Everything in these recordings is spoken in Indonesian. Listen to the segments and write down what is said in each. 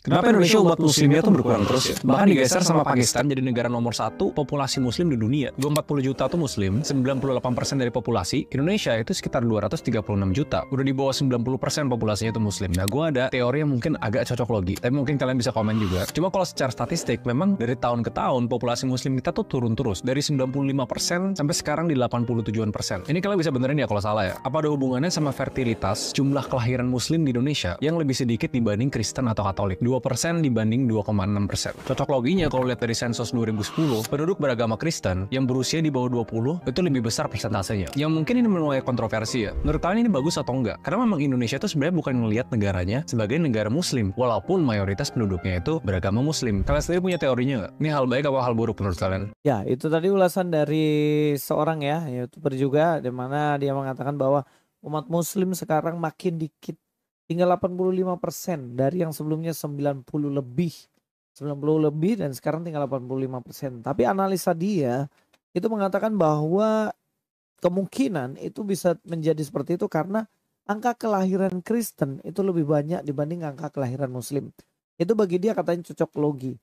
Kenapa Indonesia umat muslimnya tuh berkurang terus ya? Bahkan digeser sama Pakistan jadi negara nomor 1 populasi muslim di dunia. 240 juta tuh muslim, 98% dari populasi. Indonesia itu sekitar 236 juta. Udah di bawah 90% populasinya itu muslim. Nah, gue ada teori yang mungkin agak cocok logi, tapi mungkin kalian bisa komen juga. Cuma kalau secara statistik, memang dari tahun ke tahun populasi muslim kita tuh turun terus. Dari 95% sampai sekarang di 87%. Ini kalian bisa benerin ya kalau salah ya. Apa ada hubungannya sama fertilitas, jumlah kelahiran muslim di Indonesia yang lebih sedikit dibanding Kristen atau Katolik? 2% dibanding 2,6%. Cocok loginya kalau lihat dari sensus 2010, penduduk beragama Kristen yang berusia di bawah 20 itu lebih besar persentasenya. Yang mungkin ini menuai kontroversi ya. Menurut kalian ini bagus atau enggak? Karena memang Indonesia itu sebenarnya bukan melihat negaranya sebagai negara muslim, walaupun mayoritas penduduknya itu beragama muslim. Kalian sendiri punya teorinya nggak? Ini hal baik atau hal buruk menurut kalian? Ya, itu tadi ulasan dari seorang ya, YouTuber juga, di mana dia mengatakan bahwa umat muslim sekarang makin dikit. Tinggal 85% dari yang sebelumnya 90 lebih dan sekarang tinggal 85%. Tapi analisa dia itu mengatakan bahwa kemungkinan itu bisa menjadi seperti itu karena angka kelahiran Kristen itu lebih banyak dibanding angka kelahiran Muslim. Itu bagi dia katanya cocok logi.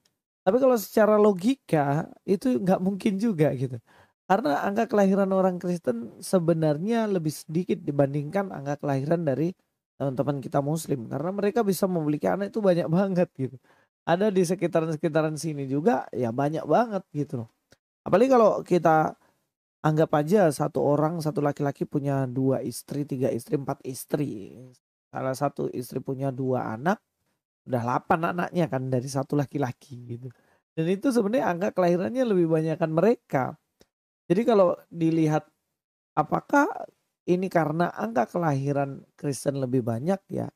Tapi kalau secara logika itu nggak mungkin juga gitu. Karena angka kelahiran orang Kristen sebenarnya lebih sedikit dibandingkan angka kelahiran dari teman-teman kita muslim. Karena mereka bisa memiliki anak itu banyak banget gitu. Ada di sekitaran-sekitaran sini juga ya banyak banget gitu loh. Apalagi kalau kita anggap aja satu orang, satu laki-laki punya 2 istri, 3 istri, 4 istri. Salah satu istri punya 2 anak, udah 8 anaknya kan dari satu laki-laki gitu. Dan itu sebenarnya angka kelahirannya lebih banyakkan mereka. Jadi kalau dilihat apakah ini karena angka kelahiran Kristen lebih banyak ya?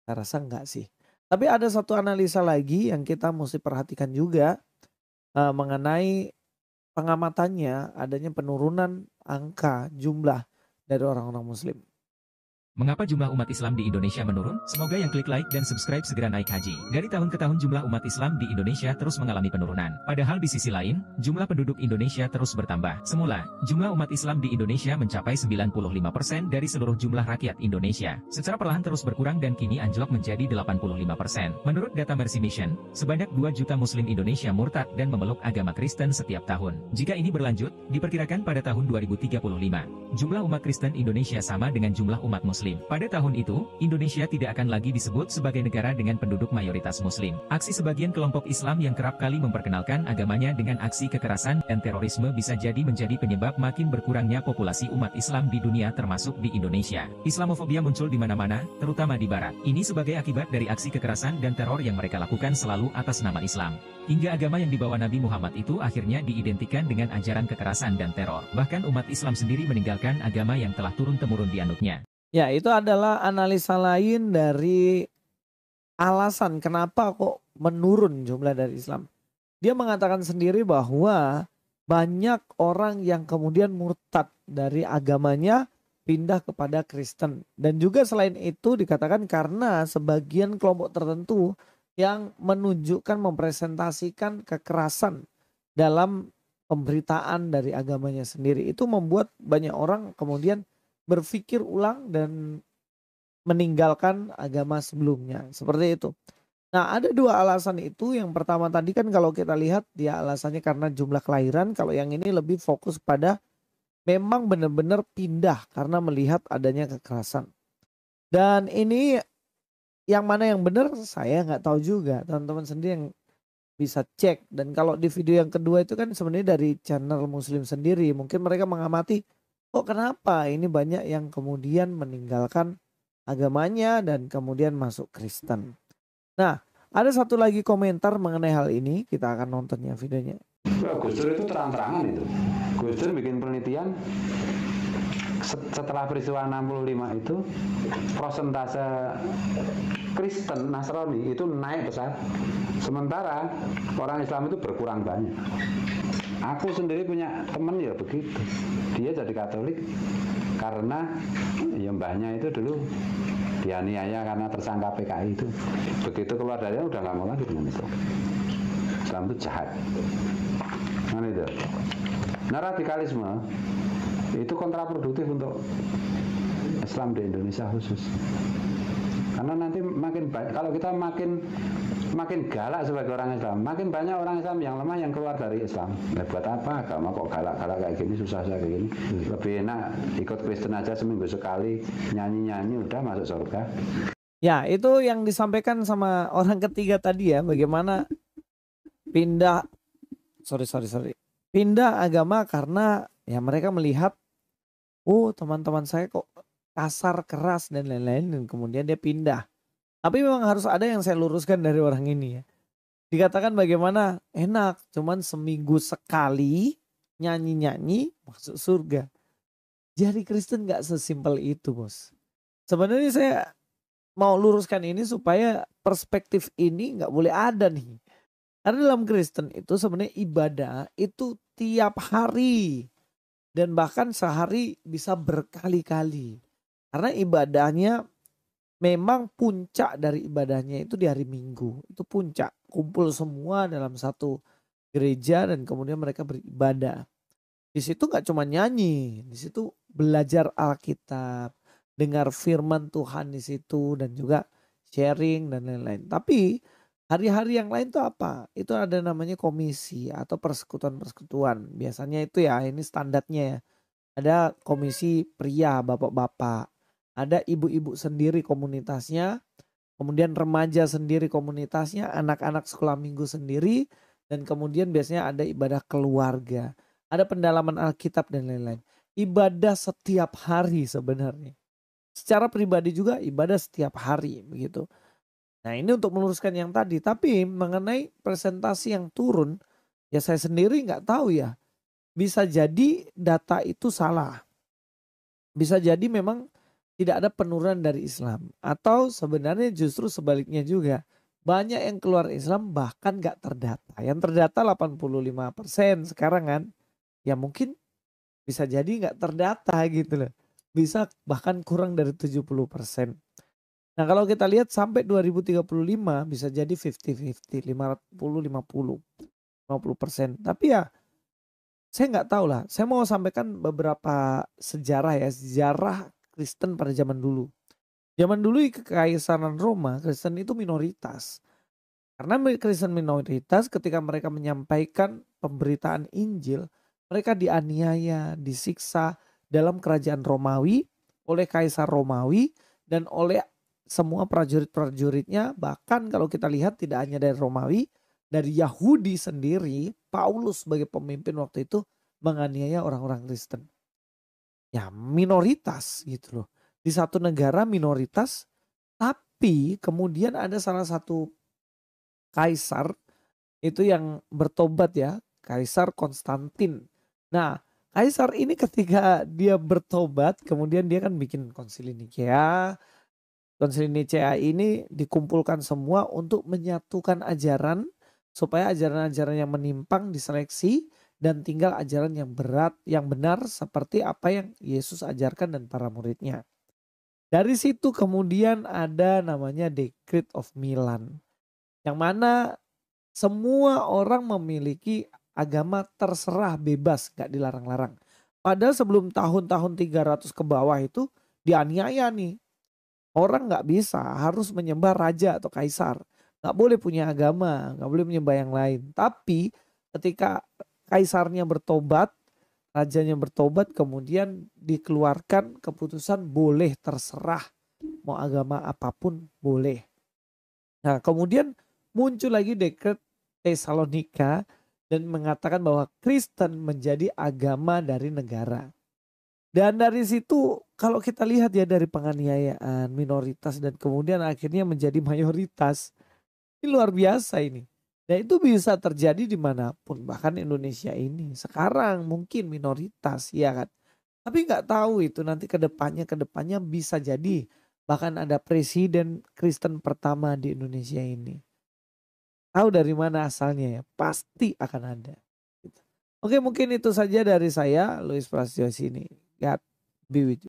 Saya rasa enggak sih. Tapi ada satu analisa lagi yang kita mesti perhatikan juga mengenai pengamatannya adanya penurunan angka jumlah dari orang-orang muslim. Mengapa jumlah umat Islam di Indonesia menurun? Semoga yang klik like dan subscribe segera naik haji. Dari tahun ke tahun jumlah umat Islam di Indonesia terus mengalami penurunan. Padahal di sisi lain, jumlah penduduk Indonesia terus bertambah. Semula, jumlah umat Islam di Indonesia mencapai 95% dari seluruh jumlah rakyat Indonesia. Secara perlahan terus berkurang dan kini anjlok menjadi 85%. Menurut data Mercy Mission, sebanyak 2 juta muslim Indonesia murtad dan memeluk agama Kristen setiap tahun. Jika ini berlanjut, diperkirakan pada tahun 2035, jumlah umat Kristen Indonesia sama dengan jumlah umat muslim. Pada tahun itu, Indonesia tidak akan lagi disebut sebagai negara dengan penduduk mayoritas muslim. Aksi sebagian kelompok Islam yang kerap kali memperkenalkan agamanya dengan aksi kekerasan dan terorisme bisa jadi menjadi penyebab makin berkurangnya populasi umat Islam di dunia termasuk di Indonesia. Islamofobia muncul di mana-mana, terutama di barat. Ini sebagai akibat dari aksi kekerasan dan teror yang mereka lakukan selalu atas nama Islam. Hingga agama yang dibawa Nabi Muhammad itu akhirnya diidentikan dengan ajaran kekerasan dan teror. Bahkan umat Islam sendiri meninggalkan agama yang telah turun-temurun dianutnya. Ya, itu adalah analisa lain dari alasan kenapa kok menurun jumlah dari Islam. Dia mengatakan sendiri bahwa banyak orang yang kemudian murtad dari agamanya pindah kepada Kristen. Dan juga selain itu dikatakan karena sebagian kelompok tertentu yang menunjukkan, mempresentasikan kekerasan dalam pemberitaan dari agamanya sendiri. Itu membuat banyak orang kemudian berpikir ulang dan meninggalkan agama sebelumnya. Seperti itu. Nah, ada 2 alasan itu. Yang pertama tadi kan kalau kita lihat dia alasannya karena jumlah kelahiran. Kalau yang ini lebih fokus pada memang benar-benar pindah karena melihat adanya kekerasan. Dan ini yang mana yang benar saya nggak tahu juga. Teman-teman sendiri yang bisa cek. Dan kalau di video yang kedua itu kan sebenarnya dari channel Muslim sendiri. Mungkin mereka mengamati, kok kenapa ini banyak yang kemudian meninggalkan agamanya dan kemudian masuk Kristen. Nah, ada satu lagi komentar mengenai hal ini. Kita akan nontonnya videonya. Gus Dur itu terang-terangan itu. Gus Dur bikin penelitian setelah peristiwa 65 itu persentase Kristen Nasrani itu naik besar. Sementara orang Islam itu berkurang banyak. Aku sendiri punya teman ya begitu. Dia jadi Katolik karena ya mbahnya itu dulu dianiaya karena tersangka PKI itu. Begitu keluar dari udah nggak mau lagi dengan Islam. Islam itu jahat. Nah itu. Nah radikalisme itu kontraproduktif untuk Islam di Indonesia khusus. Karena nanti makin baik, kalau kita makin makin galak sebagai orang Islam, makin banyak orang Islam yang lemah yang keluar dari Islam. Nah, buat apa agama kok galak-galak kayak gini, susah kayak gini. Lebih enak ikut Kristen aja seminggu sekali, nyanyi-nyanyi udah masuk surga. Ya, itu yang disampaikan sama orang ketiga tadi ya, bagaimana pindah pindah agama karena ya mereka melihat, oh teman-teman saya kok kasar, keras dan lain-lain, dan kemudian dia pindah. Tapi memang harus ada yang saya luruskan dari orang ini ya. Dikatakan bagaimana enak, cuman seminggu sekali nyanyi-nyanyi masuk surga. Jadi Kristen gak sesimpel itu, bos. Sebenarnya saya mau luruskan ini supaya perspektif ini gak boleh ada nih. Karena dalam Kristen itu sebenarnya ibadah itu tiap hari. Dan bahkan sehari bisa berkali-kali. Karena ibadahnya memang puncak dari ibadahnya itu di hari Minggu. Itu puncak. Kumpul semua dalam satu gereja dan kemudian mereka beribadah. Di situ gak cuma nyanyi. Di situ belajar Alkitab. Dengar firman Tuhan di situ. Dan juga sharing dan lain-lain. Tapi hari-hari yang lain itu apa? Itu ada namanya komisi atau persekutuan-persekutuan. Biasanya itu ya, ini standarnya ya. Ada komisi pria, bapak-bapak. Ada ibu-ibu sendiri komunitasnya, kemudian remaja sendiri komunitasnya, anak-anak sekolah minggu sendiri, dan kemudian biasanya ada ibadah keluarga, ada pendalaman Alkitab dan lain-lain. Ibadah setiap hari sebenarnya. Secara pribadi juga ibadah setiap hari begitu. Nah ini untuk meluruskan yang tadi, tapi mengenai presentasi yang turun, ya saya sendiri nggak tahu ya. Bisa jadi data itu salah. Bisa jadi memang tidak ada penurunan dari Islam. Atau sebenarnya justru sebaliknya juga. Banyak yang keluar Islam bahkan gak terdata. Yang terdata 85% sekarang kan. Ya mungkin bisa jadi gak terdata gitu loh. Bisa bahkan kurang dari 70%. Nah kalau kita lihat sampai 2035 bisa jadi 50-50. 50-50. 50%. Tapi ya saya nggak tahu lah. Saya mau sampaikan beberapa sejarah ya. Sejarah Kristen pada zaman dulu. Zaman dulu Kekaisaran Roma, Kristen itu minoritas. Karena Kristen minoritas ketika mereka menyampaikan pemberitaan Injil, mereka dianiaya, disiksa dalam kerajaan Romawi, oleh Kaisar Romawi, dan oleh semua prajurit-prajuritnya. Bahkan kalau kita lihat tidak hanya dari Romawi, dari Yahudi sendiri, Paulus sebagai pemimpin waktu itu menganiaya orang-orang Kristen. Ya minoritas gitu loh. Di satu negara minoritas, tapi kemudian ada salah satu kaisar itu yang bertobat ya, Kaisar Konstantin. Nah, kaisar ini ketika dia bertobat, kemudian dia kan bikin konsili Nikea. Konsili Nikea ini dikumpulkan semua untuk menyatukan ajaran supaya ajaran-ajaran yang menyimpang diseleksi dan tinggal ajaran yang berat, yang benar seperti apa yang Yesus ajarkan dan para muridnya. Dari situ kemudian ada namanya Decree of Milan. Yang mana semua orang memiliki agama terserah bebas, gak dilarang-larang. Padahal sebelum tahun-tahun 300 ke bawah itu dianiaya nih. Orang gak bisa, harus menyembah raja atau kaisar. Gak boleh punya agama, gak boleh menyembah yang lain. Tapi ketika kaisarnya bertobat, rajanya bertobat, kemudian dikeluarkan keputusan boleh terserah. Mau agama apapun boleh. Nah kemudian muncul lagi dekret Tesalonika dan mengatakan bahwa Kristen menjadi agama dari negara. Dan dari situ kalau kita lihat ya dari penganiayaan minoritas dan kemudian akhirnya menjadi mayoritas. Ini luar biasa ini. Dan itu bisa terjadi dimanapun, bahkan Indonesia ini. Sekarang mungkin minoritas ya kan. Tapi nggak tahu itu nanti kedepannya bisa jadi. Bahkan ada presiden Kristen pertama di Indonesia ini. Tahu dari mana asalnya ya, pasti akan ada. Oke mungkin itu saja dari saya, Luis Prasetyo sini. God be with you.